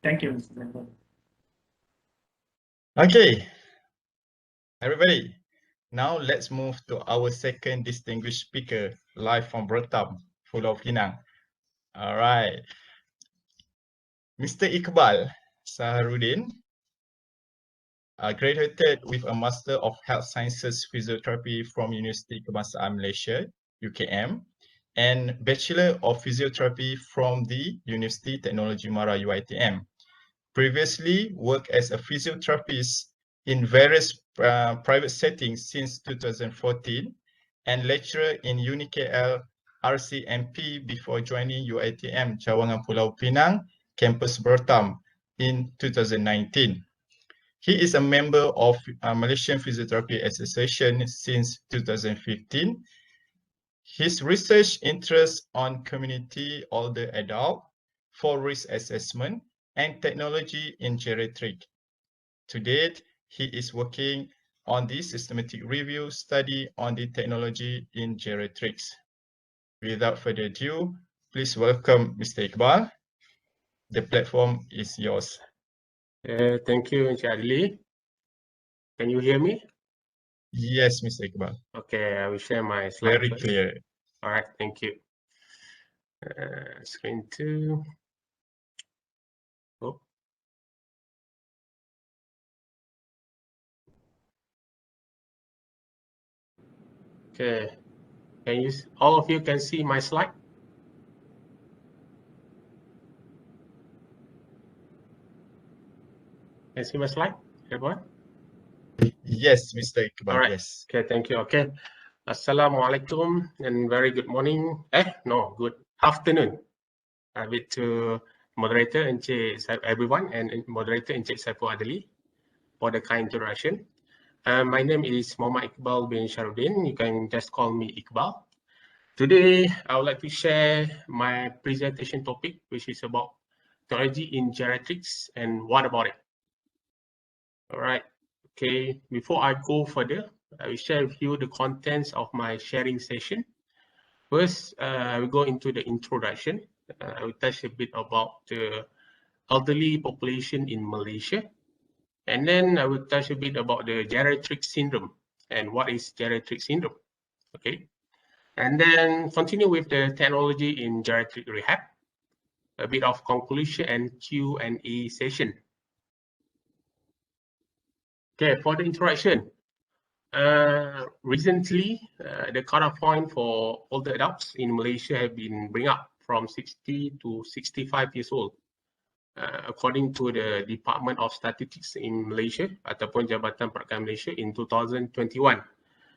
Thank you, Mr. Member. Okay, everybody. Now let's move to our second distinguished speaker, live from Batam, Pulau Pinang. All right, Mr. Iqbal Shaharudin, graduated with a Master of Health Sciences Physiotherapy from University Kebangsaan Malaysia, UKM, and Bachelor of Physiotherapy from the University Technology Mara UiTM. Previously worked as a physiotherapist in various private settings since 2014 and lecturer in UniKL RCMP before joining UiTM Cawangan Pulau Pinang, Campus Batam in 2019. He is a member of Malaysian Physiotherapy Association since 2015. His research interests on community older adult, for risk assessment, and technology in geriatric. To date, he is working on the systematic review study on the technology in geriatrics. Without further ado, please welcome Mr. Iqbal. The platform is yours. Thank you, Encik Adli. Can you hear me? Yes, Mr. Iqbal. Okay, I will share my slide. Very clear. All right, thank you. Screen 2. Oh. Okay, can you? All of you can see my slide? Can you see my slide, everyone? Yes, Mr. Iqbal. All right. Yes. Okay, thank you. Okay. Assalamualaikum and very good morning. Good afternoon. With to moderator Encik everyone and moderator Encik Saiful Adli for the kind introduction. My name is Muhammad Iqbal bin Shaharudin. You can just call me Iqbal. Today, I would like to share my presentation topic, which is about technology in geriatrics and what about it. All right. Okay. Before I go further, I will share with you the contents of my sharing session. First, I will go into the introduction. I will touch a bit about the elderly population in Malaysia. And then I will touch a bit about the geriatric syndrome and what is geriatric syndrome. Okay. And then continue with the technology in geriatric rehab, a bit of conclusion and Q&A session. Okay, for the introduction. Recently, the cutoff point for older adults in Malaysia have been bring up from 60 to 65 years old. According to the Department of Statistics in Malaysia ataupun Jabatan Perangkatan Malaysia in 2021,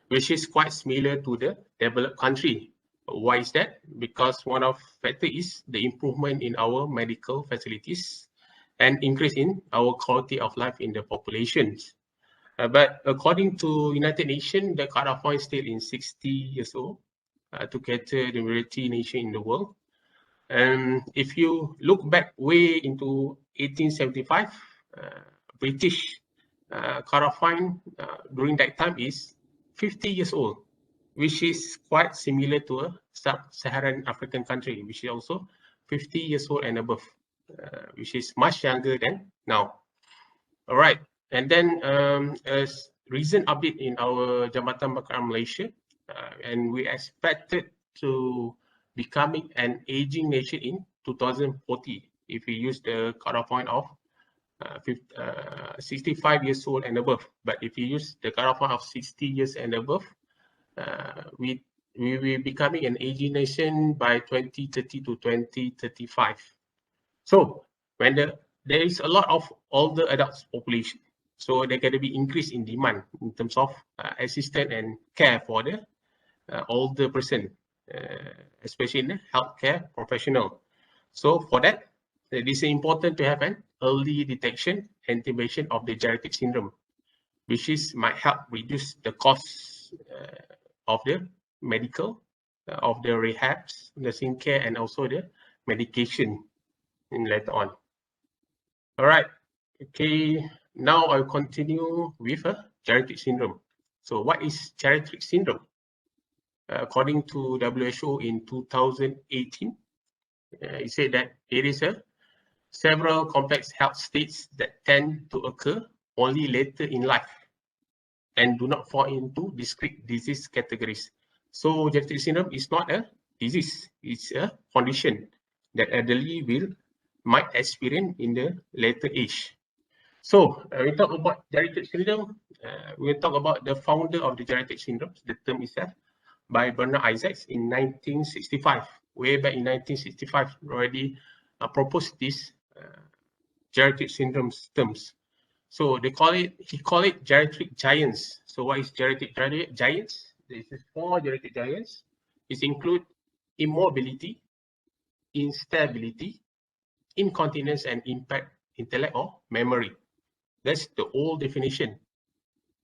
which is quite similar to the developed country. Why is that? Because one of factor is the improvement in our medical facilities and increase in our quality of life in the populations. But according to United Nations, the cutoff point is still in 60 years old to cater the majority nation in the world. If you look back way into 1875, British cutoff point during that time is 50 years old, which is quite similar to a sub-Saharan African country, which is also 50 years old and above, which is much younger than now. All right, and then as recent update in our Jabatan Perangkatan Malaysia, and we expected to becoming an aging nation in 2040 if we use the cutoff point of 65 years old and above. But if you use the cutoff point of 60 years and above, we will becoming an aging nation by 2030 to 2035. So when there is a lot of older adults population, so there going to be increase in demand in terms of assistance and care for the older person, especially in the healthcare professional. So for that, it is important to have an early detection and intervention of the geriatric syndrome, which is might help reduce the cost of the medical, of the rehabs, nursing care, and also the medication in later on. All right. Okay. Now I'll continue with a geriatric syndrome. So what is geriatric syndrome? According to WHO in 2018, it said that it is a several complex health states that tend to occur only later in life and do not fall into discrete disease categories. So geriatric syndrome is not a disease, it's a condition that elderly might experience in the later age. So we talk about geriatric syndrome. We'll talk about the founder of the geriatric syndrome, the term itself, by Bernard Isaacs in 1965. Way back in 1965, already proposed this geriatric syndrome terms. So he call it geriatric giants. So what is geriatric giants? This is 4 geriatric giants. It include immobility, instability, incontinence, and impact intellect or memory. That's the old definition.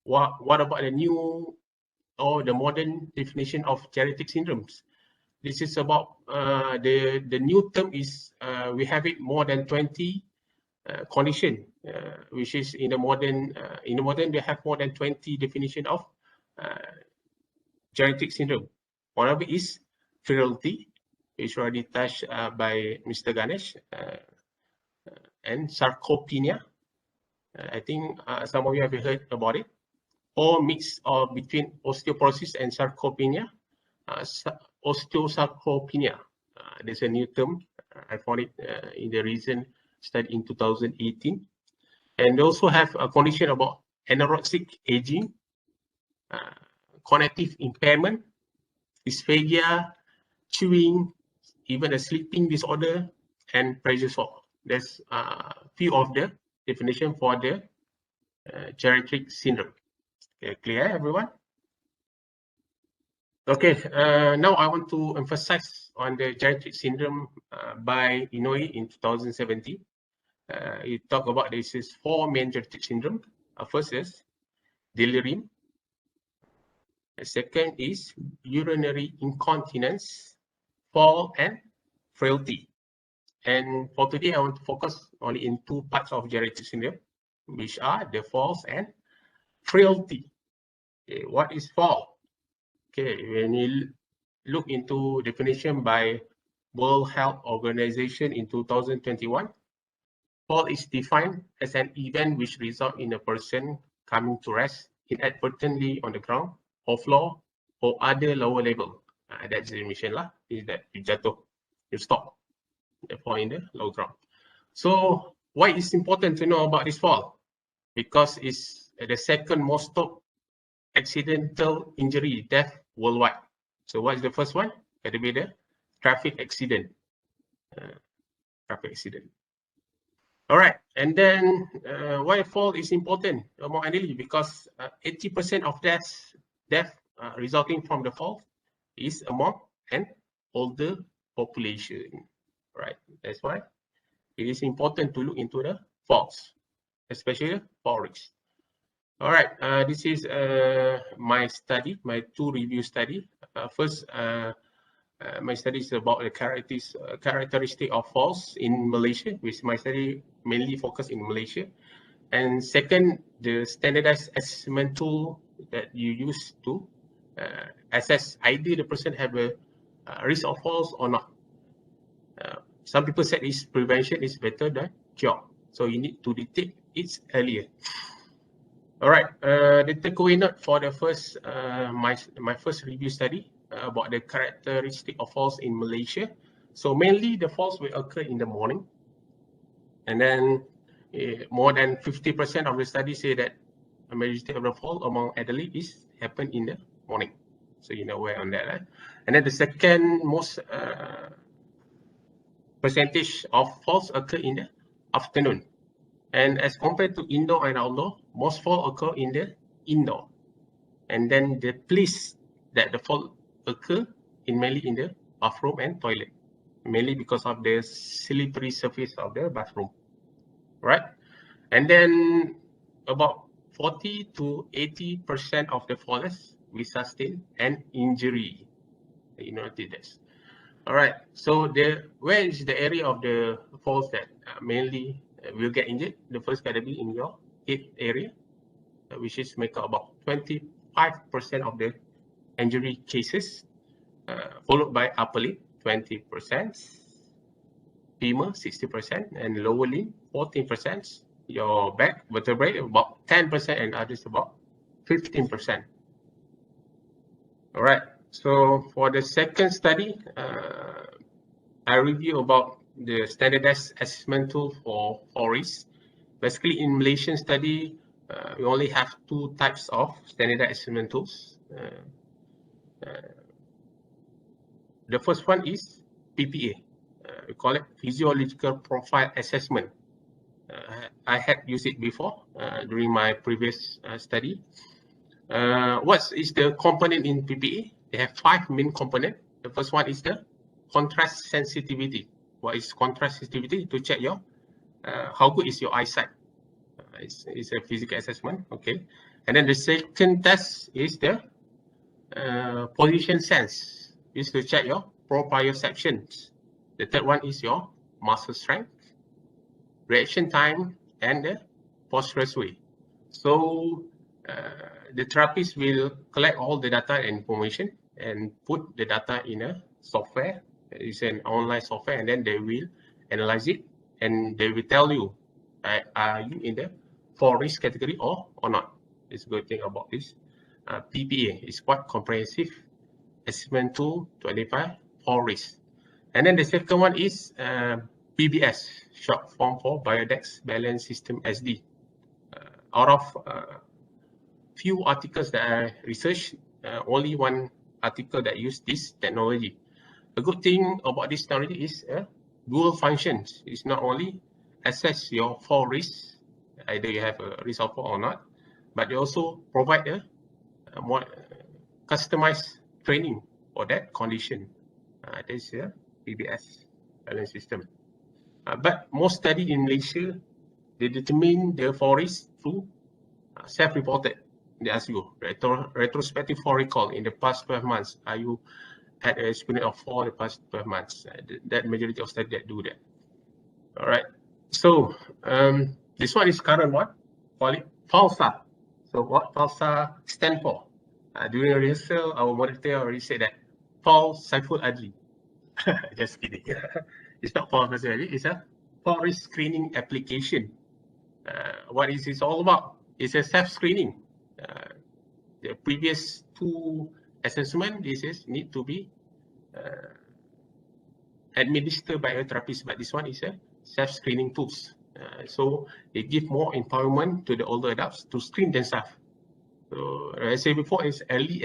What about the new or the modern definition of geriatric syndromes? This is about the new term is we have it more than 20 condition, which is in the modern they have more than 20 definition of geriatric syndrome. One of it is frailty, which already touched by Mr. Ganesh, and sarcopenia. I think some of you have heard about it, or mix of between osteoporosis and sarcopenia, osteosarcopenia. There's a new term. I found it in the recent study in 2018. And they also have a condition about anorexic aging, cognitive impairment, dysphagia, chewing, even a sleeping disorder, and pressure sore. There's a few of the definition for the geriatric syndrome. Okay, clear, everyone? Okay, now I want to emphasize on the geriatric syndrome by Inouye in 2017. You talk about this is 4 main geriatric syndrome. First is delirium. The second is urinary incontinence, fall, and frailty. And for today, I want to focus only in 2 parts of geriatric syndrome, which are the falls and frailty. Okay, what is fall? Okay, when you look into definition by World Health Organization in 2021, fall is defined as an event which results in a person coming to rest inadvertently on the ground or floor or other lower level. That's the definition lah. Is that you jatuh, you stop, therefore in the low ground. So why is important to know about this fall? Because it's the second most top accidental injury death worldwide. So what is the first one? It'll be the traffic accident. All right, and then why fall is important among elderly? Because 80% of death resulting from the fall is among an older population. Right, that's why it is important to look into the falls, especially fall risk. All right, this is my study, my 2 review study. First, my study is about the characteristic of falls in Malaysia, which my study mainly focused in Malaysia. And second, the standardized assessment tool that you use to assess either the person have a risk of falls or not. Some people said prevention is better than cure, so you need to detect it earlier. All right, the takeaway note for the first my first review study about the characteristic of falls in Malaysia. So mainly the falls will occur in the morning, and then more than 50% of the studies say that a majority of the fall among elderly is happen in the morning. So you know where on that, right? And then the second most percentage of falls occur in the afternoon. And as compared to indoor and outdoor, most fall occur in the indoor. And then the place that the fall occur mainly in the bathroom and toilet, mainly because of the slippery surface of the bathroom, right? And then about 40 to 80% of the fallers will sustain an injury. You noted this. All right, so where is the area of the falls that mainly will get injured? The first category in your head area, which is make up about 25% of the injury cases, followed by upper lip, 20%, femur 60%, and lower limb 14%. Your back vertebrae about 10%, and others about 15%. All right. So for the second study, I review about the standardized assessment tool for risk. Basically, in Malaysian study, we only have two types of standardized assessment tools. The first one is PPA. We call it physiological profile assessment. I had used it before during my previous study. What is the component in PPA? They have 5 main components. The first one is the contrast sensitivity. What is contrast sensitivity? To check your how good is your eyesight. It's a physical assessment, okay. And then the second test is the position sense. Is to check your proprioceptions. The third one is your muscle strength, reaction time, and the postural sway. So the therapist will collect all the data and information and put the data in a software. It's an online software, and then they will analyze it, and they will tell you, are you in the 4 risk category or not? It's a good thing about this. PPA is quite comprehensive assessment tool to identify 4 risks. And then the second one is BBS, short form for Biodex Balance System SD. Out of few articles that I researched, only one article that used this technology. The good thing about this technology is dual functions. It's not only assess your 4 risks, either you have a risk of 4 or not, but they also provide a more customized training for that condition. This is a BBS balance system. But most studies in Malaysia, they determine the 4 risks through self-reported. They ask you retrospective for recall in the past 12 months. Are you had an experience of 4 the past 12 months? That majority of studies that do that. All right. So this one is current one. Call it PHYSA. So what PHYSA stand for? During rehearsal, our moderator already said that Paul Saiful Adli. Just kidding. It's not Paul Saiful Adli. It's a risk screening application. What is this all about? It's a self-screening. The previous 2 assessment, this is need to be administered by a therapist, but this one is a self-screening tools. So it gives more empowerment to the older adults to screen themselves. So as I said before, is early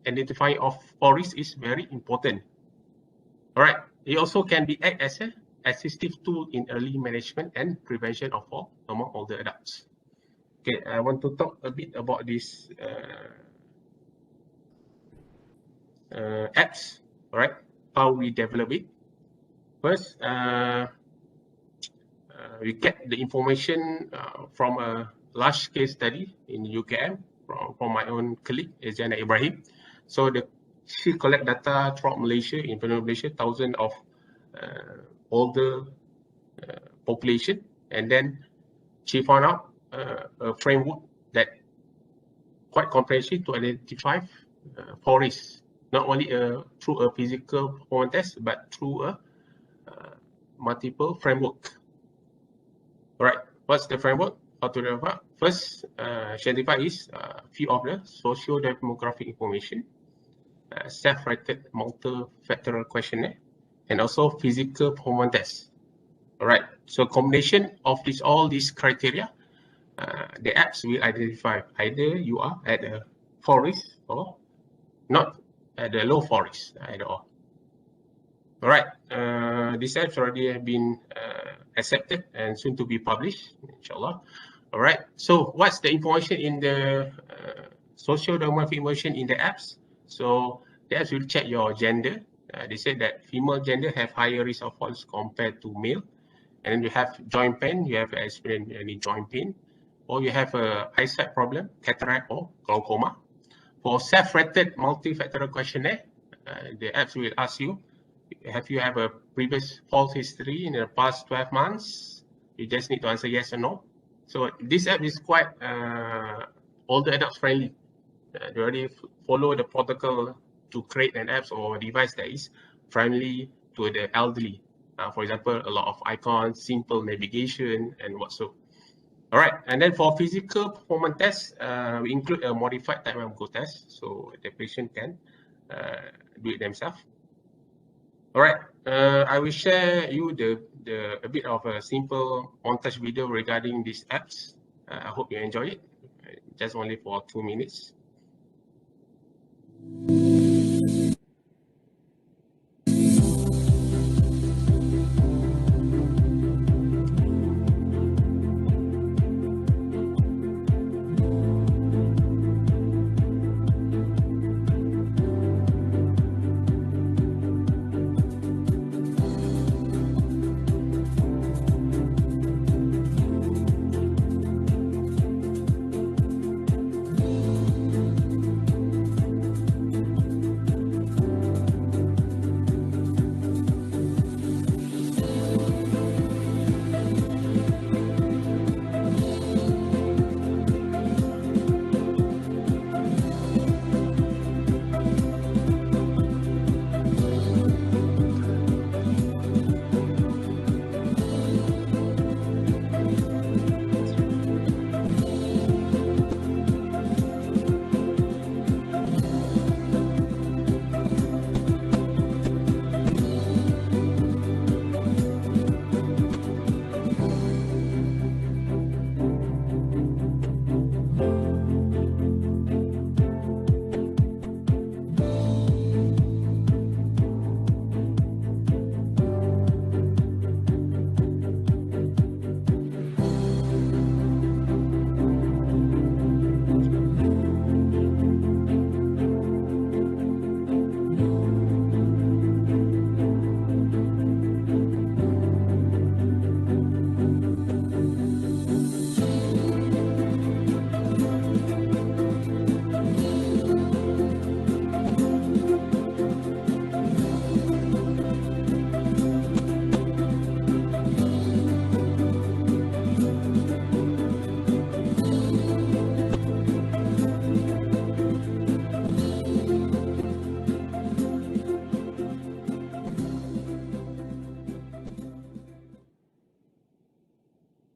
identifying of 4 risks is very important. All right. It also can be act as an assistive tool in early management and prevention of fall among older adults. Okay, I want to talk a bit about this apps. All right, how we develop it. First, we get the information from a large case study in UKM from my own colleague, Eziana Ibrahim. So she collect data throughout Malaysia, in Malaysia, thousands of older population, and then she found out a framework that quite comprehensive to identify 4 risks, not only through a physical performance test, but through a multiple framework. All right, what's the framework? How to identify? First, she identify is few of the socio-demographic information, self-rated multi-factorial questionnaire, and also physical performance test. All right, so combination of all these criteria, the apps will identify either you are at the 4 risk or not at the low 4 risk at all. All right, these apps already have been accepted and soon to be published, inshallah. All right, so what's the information in the social demographic information in the apps? So the apps will check your gender. They said that female gender have higher risk of falls compared to male. And then you have joint pain, you have experienced any joint pain, or you have a eyesight problem, cataract or glaucoma. For self-rated multifactorial questionnaire, the apps will ask you, have you have a previous falls history in the past 12 months? You just need to answer yes or no. So this app is quite older adults friendly. They already follow the protocol to create an app or device that is friendly to the elderly. For example, a lot of icons, simple navigation, and whatso. All right, and then for physical performance tests, we include a modified time and go test, so the patient can do it themselves. All right, I will share you a bit of a simple montage video regarding these apps. I hope you enjoy it. Just only for 2 minutes.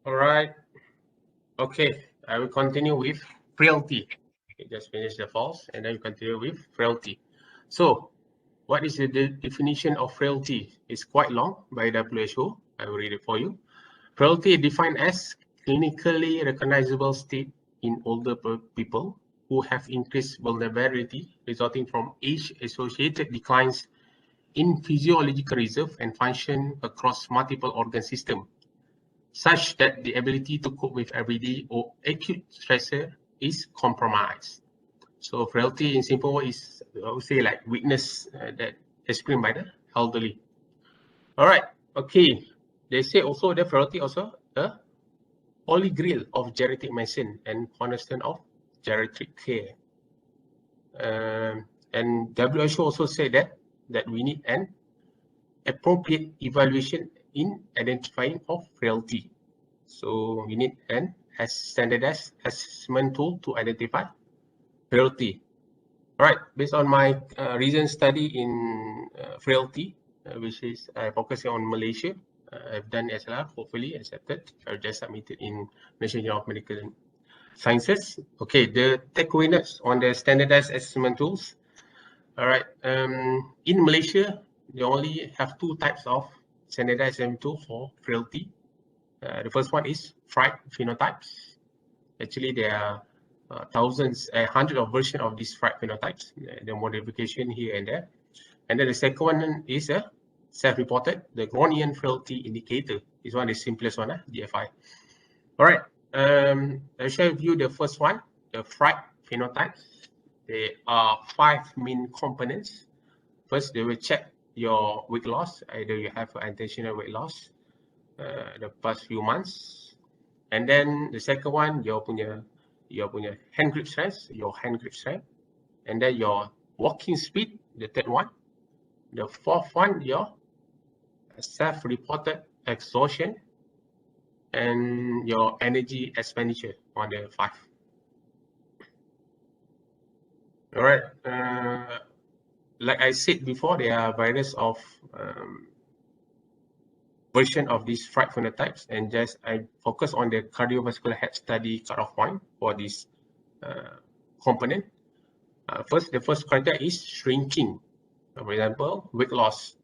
All right. Okay, I will continue with frailty. Okay, just finish the false and then we continue with frailty. So, what is the definition of frailty? It's quite long by WHO. I will read it for you. Frailty is defined as clinically recognizable state in older people who have increased vulnerability resulting from age-associated declines in physiological reserve and function across multiple organ systems, such that the ability to cope with everyday or acute stressor is compromised. So frailty in simple word is, I would say, like weakness that experienced by the elderly. All right, okay. They say also the frailty also a holy grail of geriatric medicine and cornerstone of geriatric care. And WHO also said that we need an appropriate evaluation in identifying of frailty. So we need an standardized assessment tool to identify frailty. All right, based on my recent study in frailty, which is focusing on Malaysia, I've done SLR, hopefully accepted. I just submitted in National Journal of Medical Sciences. Okay, the takeaway notes on the standardized assessment tools. All right, in Malaysia, they only have 2 types of standardized assessment tool for frailty. The first one is fright phenotypes. Actually, there are thousands, hundreds of versions of these fright phenotypes, the modification here and there. And then the second one is a self-reported, the Groningen Frailty Indicator. This one is the simplest one, GFI. All right, I'll share with you the first one, the fright phenotypes. There are 5 main components. First, they will check your weight loss, either you have intentional weight loss the past few months. And then the second one, your hand grip strength, and then your walking speed, the third one. The fourth one, your self-reported exhaustion, and your energy expenditure on the 5. All right. Like I said before, there are various of version of these fright phenotypes, and just I focus on the cardiovascular health study cutoff point for this component. First, the first criteria is shrinking, for example, weight loss.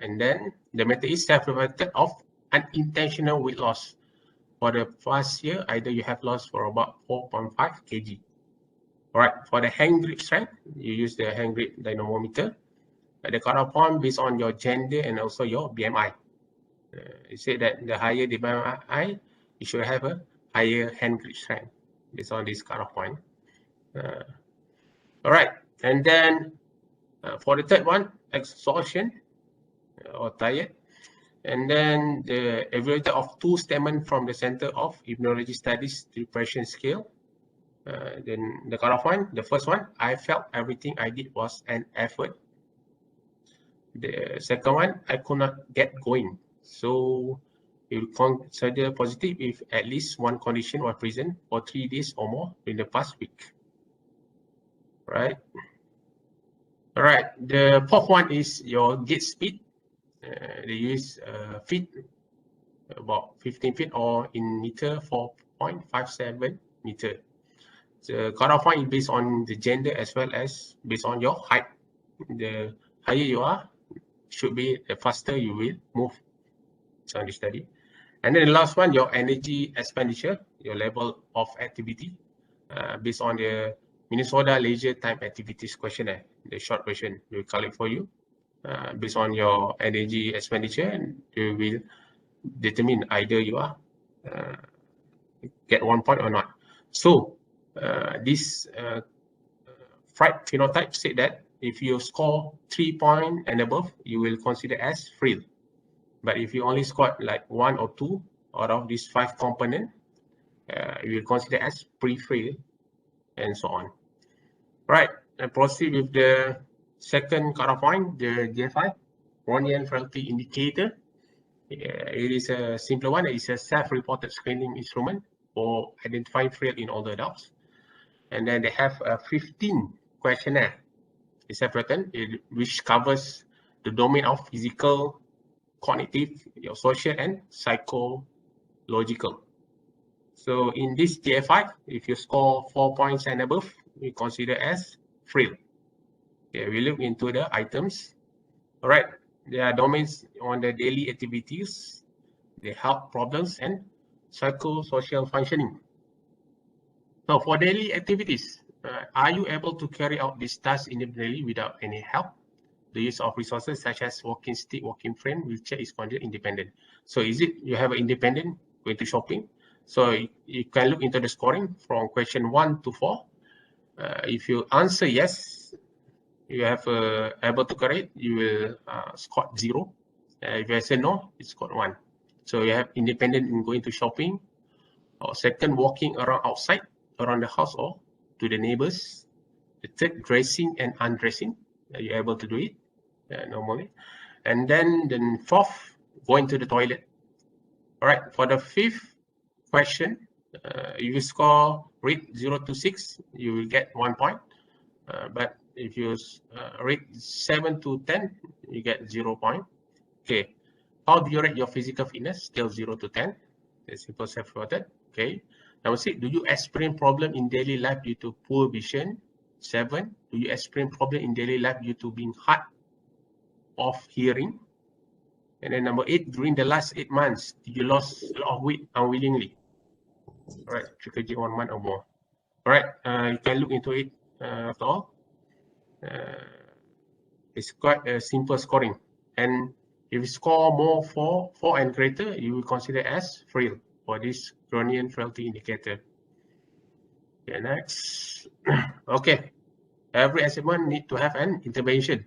And then the method is self-reported of unintentional weight loss. For the first year, either you have lost for about 4.5 kg. All right, for the hand grip strength, you use the hand grip dynamometer. The cutoff point based on your gender and also your BMI. It said that the higher the BMI, you should have a higher hand grip strength based on this cutoff point. All right, and then for the third one, exhaustion or tired. And then the evaluator of 2 statements from the Center of Immunology Studies Depression Scale. Then the cutoff one, the first one, I felt everything I did was an effort. The second one, I could not get going. So you consider positive if at least one condition was present for 3 days or more in the past week. Right. All right. The fourth one is your gait speed. They use feet, about 15 feet, or in meter, 4.57 meter. The cutoff point is based on the gender as well as based on your height. The higher you are, should be the faster you will move. So on the study. And then the last one, your energy expenditure, your level of activity, based on the Minnesota Leisure Time Activities questionnaire, the short version, we call it for you. Based on your energy expenditure, and you will determine either you are get 1 point or not. So this fright phenotype said that if you score 3 points and above, you will consider as frail. But if you only scored like 1 or 2 out of these 5 components, you will consider as pre-frail, and so on. Right, and proceed with the second cutoff point, the J5, Brownian frailty indicator. It is a simpler one. It's a self-reported screening instrument for identifying frail in older adults. And then they have a 15 questionnaire. It's self-written, which covers the domain of physical, cognitive, your social, and psychological. So in this GF5, if you score 4 points and above, we consider as frail. Okay, we look into the items. All right, there are domains on the daily activities, the health problems, and psychosocial functioning. So for daily activities, are you able to carry out these tasks independently without any help? The use of resources such as walking stick, walking frame, wheelchair is considered independent. So is it you have an independent going to shopping? So you can look into the scoring from question 1 to 4. If you answer yes, you have able to carry it, you will score 0. If you say no, it's scored 1. So you have independent in going to shopping, or second, walking around outside, around the house or to the neighbors. The third, dressing and undressing. You're able to do it normally. And then the fourth, going to the toilet. All right, for the fifth question, if you score rate 0 to 6, you will get 1 point. But if you rate 7 to 10, you get 0 point. Okay, how do you rate your physical fitness? Scale 0 to 10. It's simple self-reported. Okay. Number 6, do you experience problem in daily life due to poor vision? 7, do you experience problem in daily life due to being hard of hearing? And then number 8, during the last 8 months, did you lose a lot of weight unwillingly? All right, 1 month or more. All right, you can look into it after all. It's quite a simple scoring. And if you score more 4 and greater, you will consider as frail for this Brownian frailty indicator. Okay, next. Okay, every assessment need to have an intervention.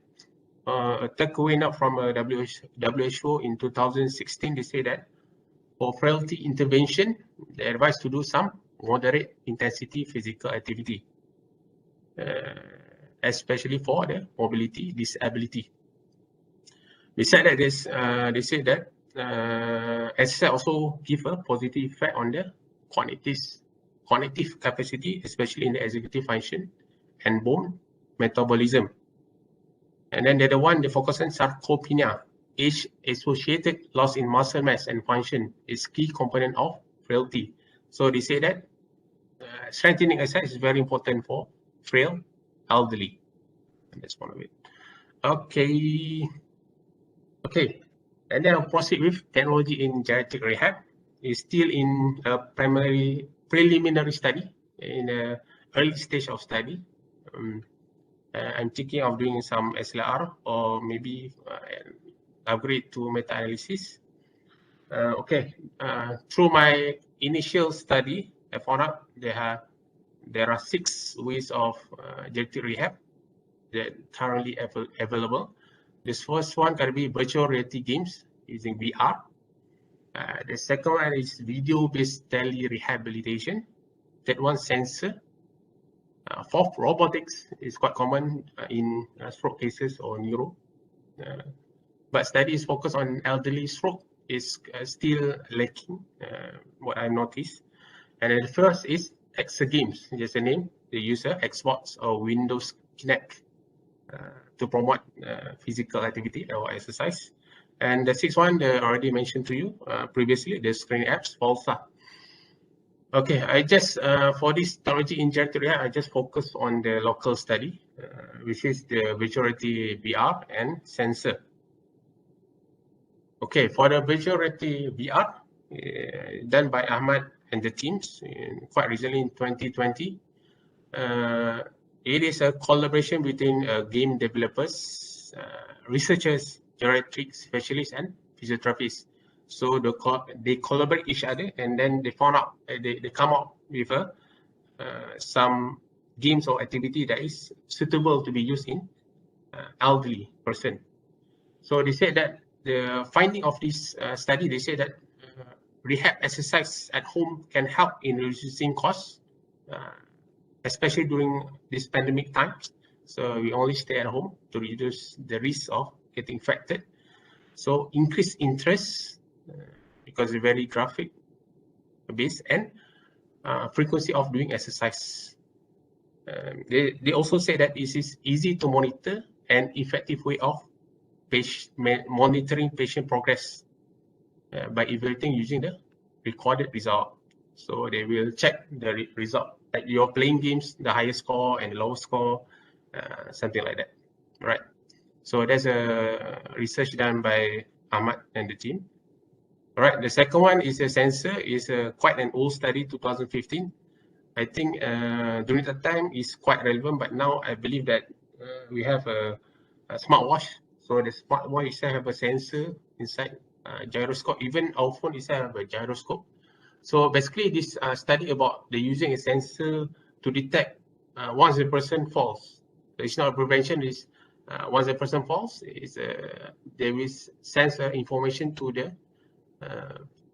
A takeaway note from WHO in 2016, they say that for frailty intervention, they advise to do some moderate intensity physical activity, especially for the mobility disability. Besides that, they say that exercise also give a positive effect on the cognitive capacity, especially in the executive function and bone metabolism. And then the other one, they focus on sarcopenia. age-associated loss in muscle mass and function is key component of frailty. So they say that strengthening exercise is very important for frail elderly. And that's one of it. Okay. And then I'll proceed with technology in geriatric rehab. It's still in a preliminary study, in the early stage of study. I'm thinking of doing some SLR or maybe upgrade to meta-analysis. Through my initial study, I found out there are 6 ways of geriatric rehab that currently available. This first one can be virtual reality games using VR. The second one is video-based tele-rehabilitation. That one, sensor. Fourth, robotics is quite common in stroke cases or neuro. But studies focused on elderly stroke is still lacking, what I noticed. And then the first is Hexa games, just a name. They use Xbox or Windows Kinect to promote physical activity or exercise. And the sixth one, I already mentioned to you previously, the screen apps, Pulsar. Okay, I just, for this technology in geriatric rehab, I just focus on the local study, which is the virtual reality VR and sensor. Okay, for the virtual reality VR, done by Ahmad and the teams quite recently in 2020. It is a collaboration between game developers, researchers, geriatric specialists, and physiotherapists. So they collaborate each other, and then they found out they come up with some games or activity that is suitable to be used in elderly person. So they said that the finding of this study, they say that rehab exercise at home can help in reducing costs, especially during this pandemic times. So we only stay at home to reduce the risk of getting infected. So increased interest because it's very graphic based, and frequency of doing exercise. They also say that this is easy to monitor and effective way of monitoring patient progress by evaluating using the recorded result. So they will check the result, like you're playing games, the highest score and the lowest score, something like that, right? So there's a research done by Ahmad and the team. All right, the second one is a sensor. Is quite an old study, 2015. I think during that time is quite relevant, but now I believe that we have a smartwatch. So the smartwatch itself have a sensor inside, gyroscope. Even our phone itself have a gyroscope. So basically, this study about the using a sensor to detect once a person falls. It's not a prevention. It's once a person falls, they will send information to the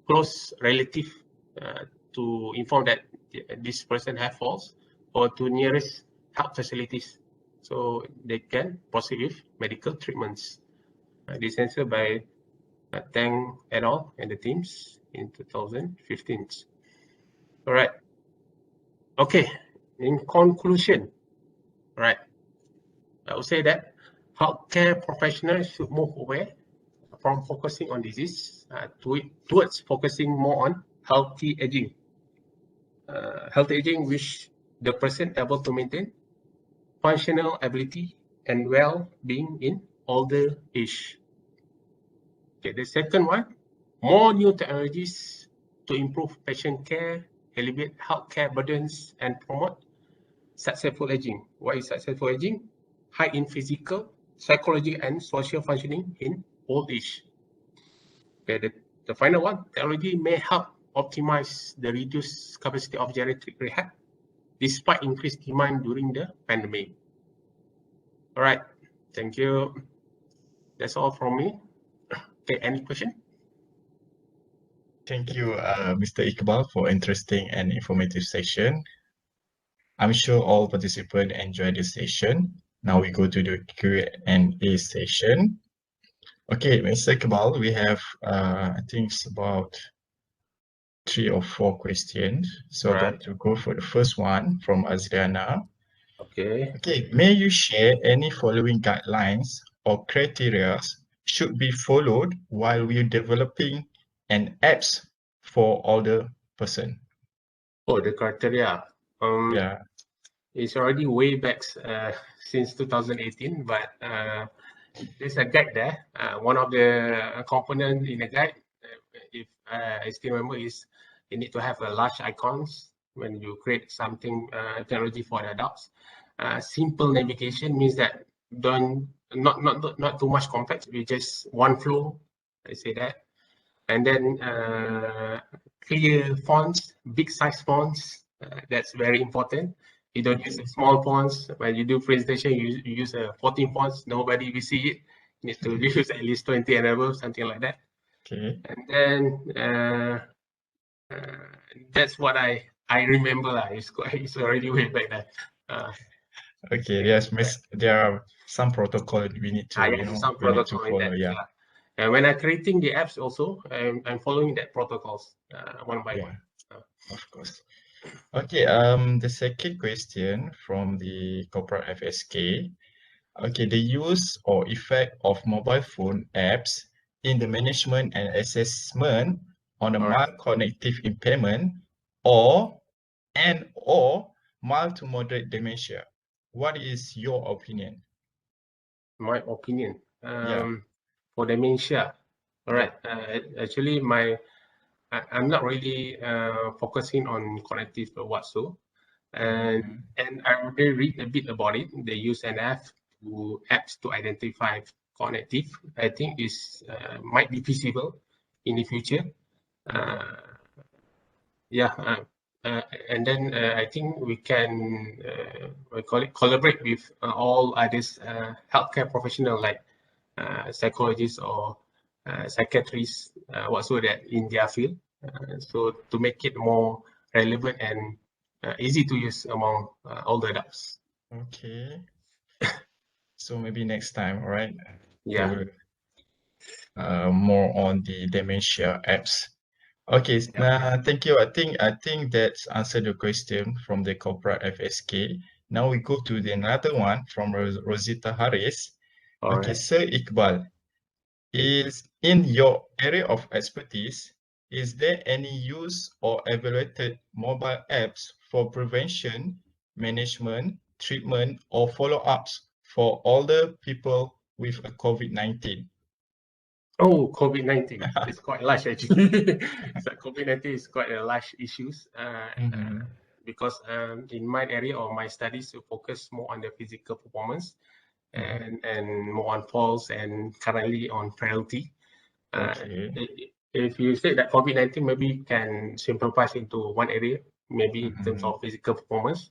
close relative to inform that this person has falls, or to nearest health facilities, so they can proceed with medical treatments. This answer by Tang et al. And the teams in 2015. All right. Okay. In conclusion, right, I would say that healthcare professionals should move away from focusing on disease towards focusing more on healthy aging. Healthy aging, which the person able to maintain functional ability and well-being in older age. Okay, the second one, more new technologies to improve patient care, alleviate healthcare burdens, and promote successful aging. What is successful aging? High in physical, psychology, and social functioning in old age. Okay, the final one, technology may help optimize the reduced capacity of geriatric rehab despite increased demand during the pandemic. All right, thank you. That's all from me. Okay, any question? Thank you, Mr. Iqbal, for interesting and informative session. I'm sure all participants enjoyed this session. Now we go to the Q&A session. Okay, Mr. Iqbal, we have, I think it's about 3 or 4 questions. So I'd like to go for the first one from Azriana. Okay. Okay, may you share any following guidelines or criteria should be followed while we're developing an apps for older person? Oh, the criteria. Yeah. It's already way back since 2018, but there's a guide there. One of the components in the guide, if I still remember, is you need to have a large icons when you create something technology for the adults. Simple navigation means that not too much complex. We just one flow. I say that, and then clear fonts, big size fonts. That's very important. You don't use small fonts. When you do presentation, you use 14 fonts. Nobody will see it. You need to use at least 20 and above, something like that. Okay. And then that's what I remember. It's already way back then. Okay. Yes, there are some protocol we need to, Some we need to protocol in follow. that. Yeah. And when I'm creating the apps also, I'm following that protocols one by one. Of course. Okay, the second question from the corporate FSK. Okay, the use or effect of mobile phone apps in the management and assessment on a mild cognitive impairment or mild to moderate dementia. What is your opinion? My opinion. Yeah. For dementia. All right. Actually, I'm not really focusing on cognitive whatsoever. And I already read a bit about it. They use an apps to identify cognitive. I think this might be feasible in the future. And then I think we can collaborate with all others healthcare professionals like psychologists or psychiatrists whatsoever in their field. So to make it more relevant and easy to use among all the adults. Okay. So maybe next time, all right? Yeah. More on the dementia apps. Okay, thank you. I think that's answered the question from the corporate FSK. Now we go to the another one from Rosita Harris. Okay, Sir Iqbal, is in your area of expertise, is there any use or evaluated mobile apps for prevention, management, treatment, or follow-ups for older people with a COVID-19? Oh, COVID-19 is quite large actually. So COVID-19 is quite a large issues because in my area or my studies, we focus more on the physical performance and more on falls and currently on frailty. If you say that COVID-19 maybe can simplify into one area, maybe in terms of physical performance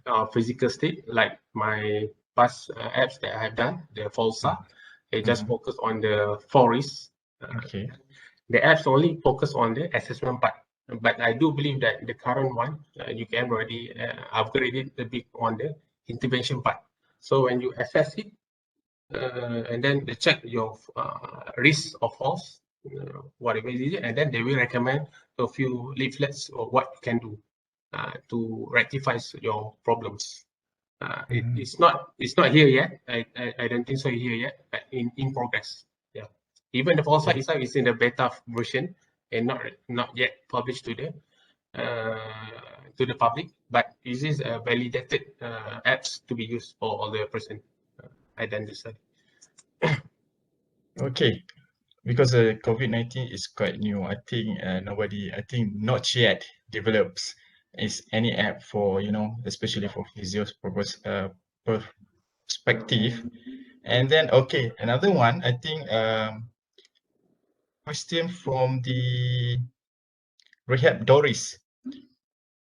or physical state, like my past apps that I have done, the FOLSA. They just focus on the forest. The apps only focus on the assessment part. But I do believe that the current one, you can already upgrade it a bit on the intervention part. So when you assess it, and then they check your risk of falls, whatever it is, and then they will recommend a few leaflets or what you can do to rectify your problems. It's not here yet. I don't think so here yet, but in progress. Yeah. Even the FOLSA itself is in the beta version and not yet published to the public, but this is a validated apps to be used for all the person identified. Okay, because COVID-19 is quite new. I think not yet develops any app for, especially for physio perspective. And then, okay, another one, I think, question from the Rehab Doris.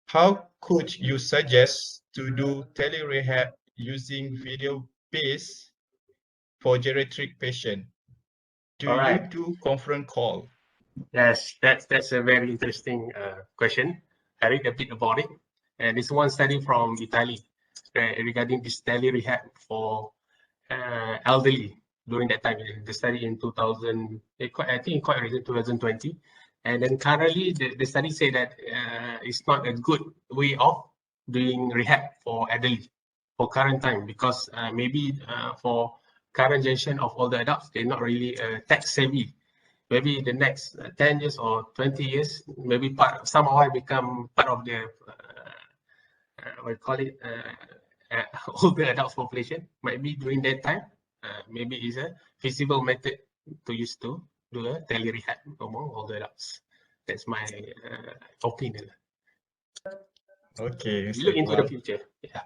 How could you suggest to do tele-rehab using video-based for geriatric patient? Do you do conference call? Yes, that's a very interesting question. I read a bit about it, and this one study from Italy regarding this tele-rehab for elderly during that time. The study in 2000, I think quite recent, 2020. And then currently, the study say that it's not a good way of doing rehab for elderly for current time because maybe for current generation of older adults, they're not really tech savvy. Maybe the next 10 years or 20 years, maybe somehow I become part of the we call it older adults population. Might be during that time, maybe it's a feasible method to use to do a tele rehab among older adults. That's my opinion. Okay, We Mr. look into the Iqbal. future. Yeah.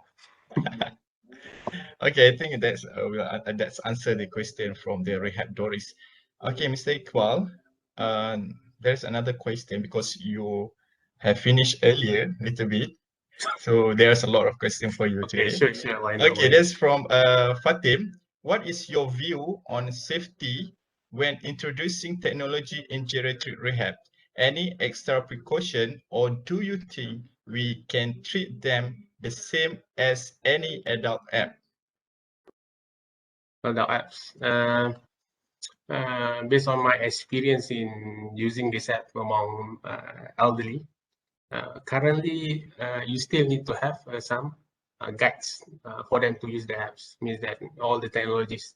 Okay, I think that's answered the question from the Rehab Doris. Okay, Mr. Iqbal, there's another question because you have finished earlier a little bit. So there's a lot of questions for you Okay, today. sure. Why not? Okay, that's from Fatim. What is your view on safety when introducing technology in geriatric rehab? Any extra precaution, or do you think we can treat them the same as any adult app? Adult apps. Based on my experience in using this app among elderly, currently you still need to have some guides for them to use the apps. Means that all the technologies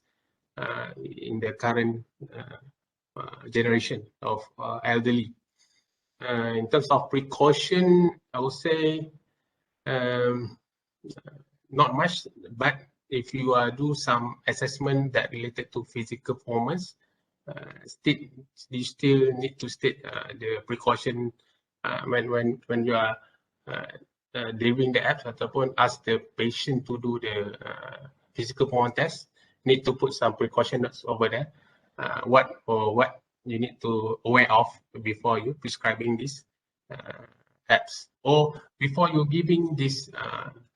in the current generation of elderly. In terms of precaution, I would say not much, but if you do some assessment that related to physical performance, you still need to state the precaution when you are delivering the apps ataupun ask the patient to do the physical performance test. Need to put some precaution notes over there. What you need to aware of before you prescribing these apps, or before you giving this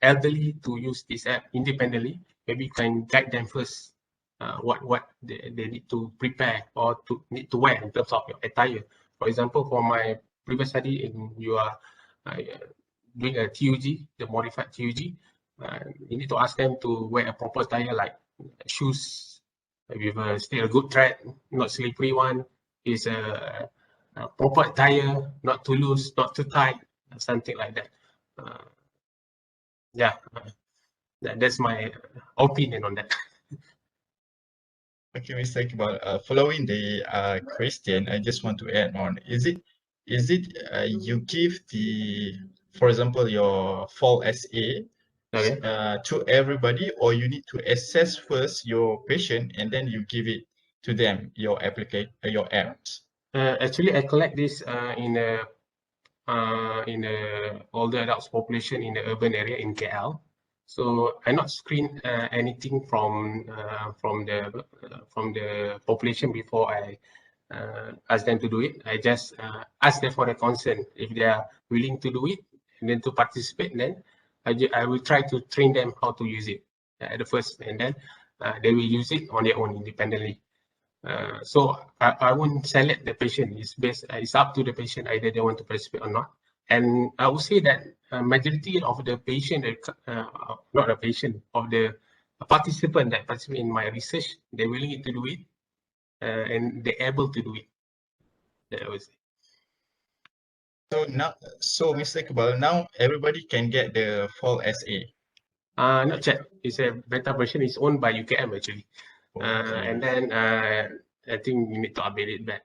elderly to use this app independently. Maybe you can guide them first what they need to prepare or to need to wear in terms of your attire. For example, for my previous study, you are doing a TUG, the modified TUG, you need to ask them to wear a proper attire like shoes with still a good tread, not slippery one, is a proper attire, not too loose, not too tight, something like that. Yeah, that's my opinion on that. Okay, Mr. Iqbal, following the question, I just want to add on. Is it you give the, for example, your full SA Okay. to everybody, or you need to assess first your patient and then you give it to them, your apps? Actually, I collect this in a older adults population in the urban area in KL. So I not screen anything from the population before I ask them to do it. I just ask them for the consent if they are willing to do it and then to participate. Then I will try to train them how to use it at the first, and then they will use it on their own independently. So I won't select the patient. It's up to the patient either they want to participate or not. And I would say that majority of the patient, not the patient, of the participant that participate in my research, they're willing to do it and they're able to do it. That I would say. So Mr. Iqbal, now everybody can get the full SA. Not yet. It's a beta version. It's owned by UKM actually. Okay. And then I think you need to update it back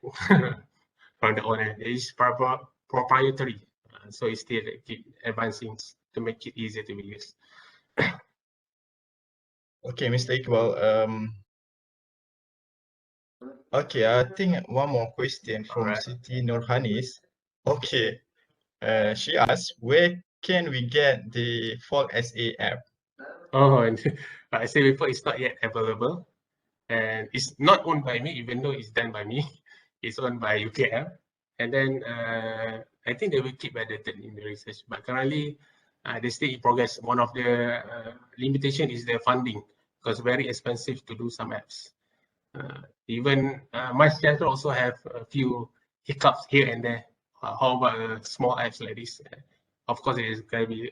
from the owner. It's proprietary, so it's still keep advancing to make it easier to be used. Okay, Mr. Iqbal. Okay, I think one more question from Siti Nurhanis. Okay, she asked, where can we get the Fall SA app? Oh, and I say before, it's not yet available, and it's not owned by me, even though it's done by me. It's owned by UKM, and then I think they will keep edited in the research. But currently, they still in progress. One of the limitation is the funding, because very expensive to do some apps. Even my center also have a few hiccups here and there. How about small apps like this? Of course, there's going to be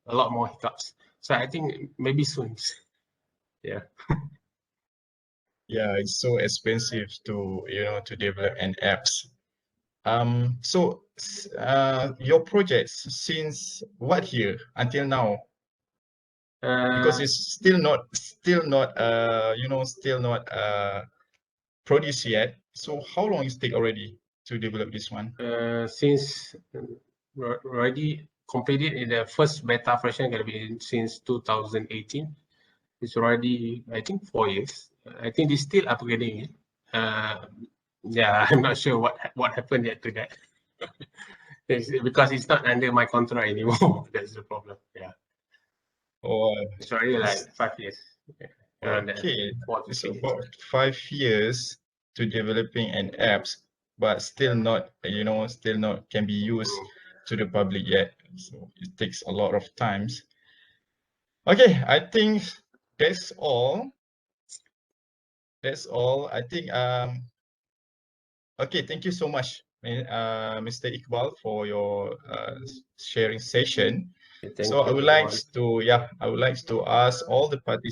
a lot more hiccups. So I think maybe soon. Yeah. Yeah, it's so expensive to to develop an apps. So your projects since what year until now? Because it's still not produced yet. So how long is it take already to develop this one? Since already completed in the first beta version, gonna be since 2018. It's already, I think, 4 years. I think they're still upgrading it. Yeah, I'm not sure what happened yet to that. Because it's not under my control anymore. That's the problem. Yeah. Or it's already like 5 years. okay, it's about 5 years to developing an apps, but still not, still not can be used to the public yet. So it takes a lot of times. Okay, I think that's all. That's all. I think okay, thank you so much, Mr. Iqbal, for your sharing session. So I would like to ask all the participants